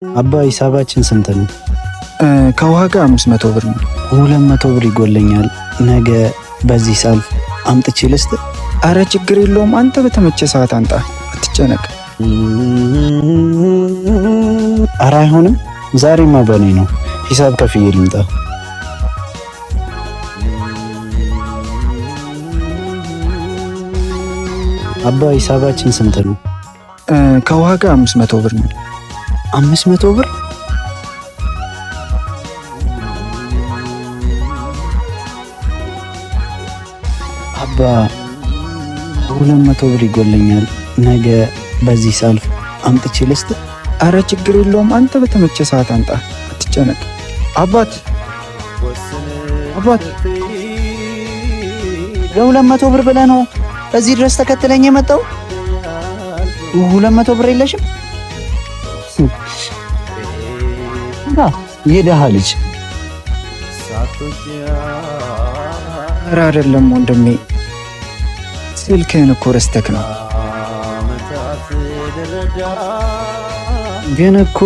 አባ ሂሳባችን ስንት ነው? ከውሃ ጋር 500 ብር ነው። 200 ብር ይጎለኛል። ነገ በዚህ ሳልፍ አምጥቼ ልስጥ? አረ ችግር የለውም። አንተ በተመቸ ሰዓት አንጣ፣ አትጨነቅ። አረ አይሆንም፣ ዛሬማ በኔ ነው። ሂሳብ ከፍዬ ልምጣ። አባ ሂሳባችን ስንት ነው? ከውሃ ጋር 500 ብር ነው። 500 ብር? አባ 200 ብር ይጎለኛል። ነገ በዚህ ሳልፍ አምጥቼ ልስጥ? አረ ችግር የለውም። አንተ በተመቸ ሰዓት አንጣ፣ አትጨነቅ። አባት ለ200 ብር ብለህ ነው እዚህ ድረስ ተከትለኝ የመጣው? 200 ብር የለሽም? የደሃ ልጅ። ኧረ አይደለም ወንድሜ፣ ስልክህን እኮ ረስተክ ነው። ግን እኮ